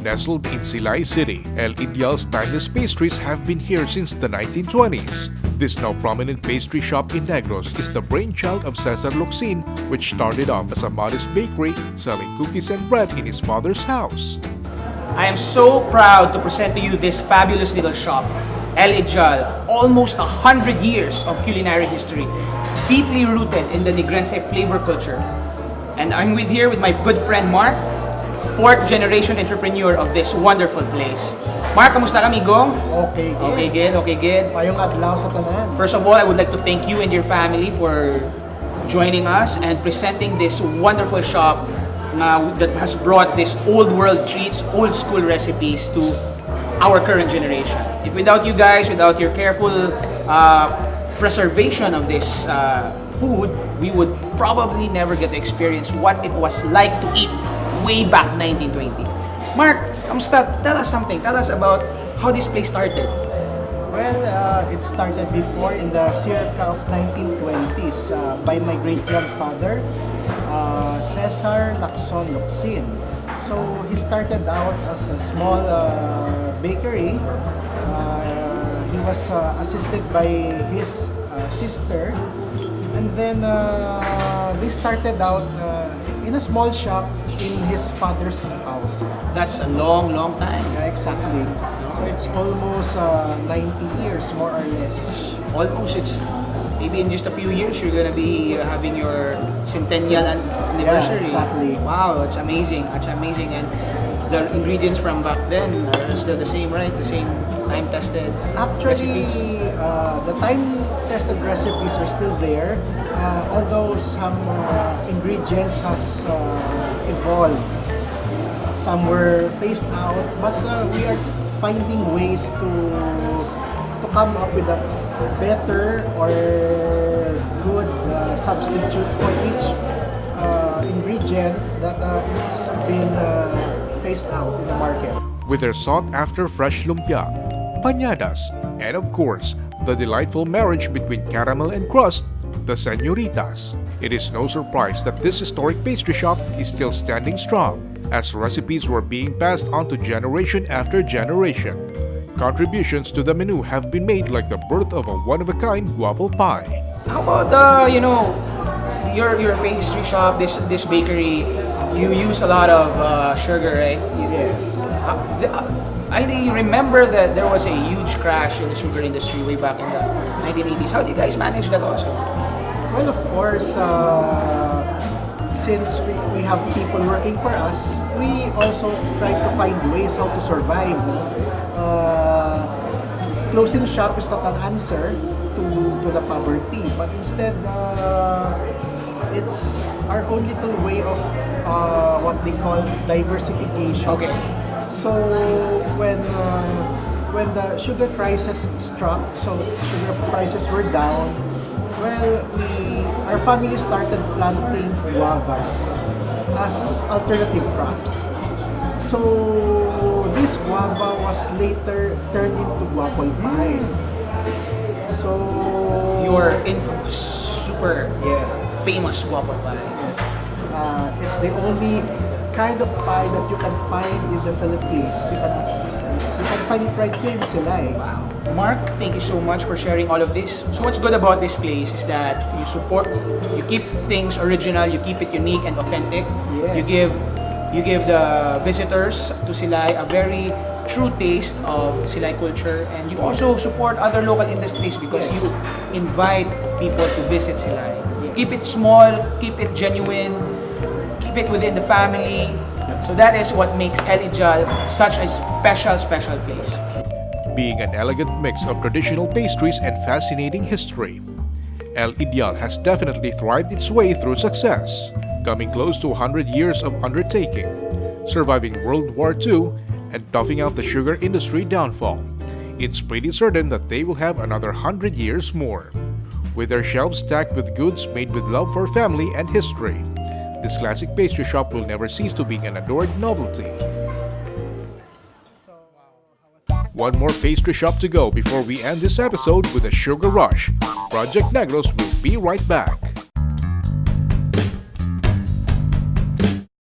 Nestled in Silay City, El Ideal's timeless pastries have been here since the 1920s. This now prominent pastry shop in Negros is the brainchild of Cesar Locsin, which started off as a modest bakery selling cookies and bread in his father's house. I am so proud to present to you this fabulous little shop, El Ideal, almost 100 years of culinary history, deeply rooted in the Negrense flavor culture. And I'm here with my good friend Mark, fourth generation entrepreneur of this wonderful place. Mark, kamusta ka, amigo? Okay, good. Okay, good, okay, good. Payong adlaw sa tanan. First of all, I would like to thank you and your family for joining us and presenting this wonderful shop that has brought this old world treats, old school recipes to our current generation. If without you guys, without your careful preservation of this food, we would probably never get to experience what it was like to eat way back 1920. Mark, kamusta? Tell us something. Tell us about how this place started. Well, it started before in the circa of 1920s by my great-grandfather, Cesar Locsin. So he started out as a small bakery. He was assisted by his sister, and then they started out in a small shop in his father's house. That's a long, long time. Yeah, exactly. So it's almost 90 years, more or less. Almost. It's maybe in just a few years you're gonna be having your centennial anniversary. Yeah, exactly. Wow, it's amazing. It's amazing, and the ingredients from back then are still the same, right? The same time-tested Actually, recipes. the time-tested recipes are still there, although some ingredients has evolved. Some were phased out, but we are finding ways to come up with a better or good substitute for each ingredient that it's been phased out in the market. With their sought-after fresh lumpia, pañadas, and of course, the delightful marriage between caramel and crust, the señoritas. It is no surprise that this historic pastry shop is still standing strong, as recipes were being passed on to generation after generation. Contributions to the menu have been made, like the birth of a one-of-a-kind guapo pie. How about your pastry shop, this bakery? You use a lot of sugar, right? Yes. I remember that there was a huge crash in the sugar industry way back in the 1980s. How did you guys manage that also? Well, of course, since we have people working for us, we also try to find ways how to survive. Closing shop is not an answer to the poverty, but instead, it's our own little way of what they call diversification. Okay. So when the sugar prices struck, so sugar prices were down, well, our family started planting guavas as alternative crops. So this guava was later turned into guapol pie. So Your infamous, super famous guapo pie. yes, it's the only kind of pie that you can find in the Philippines. You can find it right here in Silay. Wow. Mark, thank you so much for sharing all of this. So what's good about this place is that you keep things original, you keep it unique and authentic. Yes. You give the visitors to Silay a very true taste of Silay culture, and you also support other local industries because Yes. you invite people to visit Silay. Keep it small, keep it genuine, keep it within the family. So that is what makes El Ideal such a special, special place. Being an elegant mix of traditional pastries and fascinating history, El Ideal has definitely thrived its way through success, coming close to 100 years of undertaking, surviving World War II, and toughing out the sugar industry downfall. It's pretty certain that they will have another 100 years more. With their shelves stacked with goods made with love for family and history, this classic pastry shop will never cease to be an adored novelty. One more pastry shop to go before we end this episode with a sugar rush. Project Negros will be right back.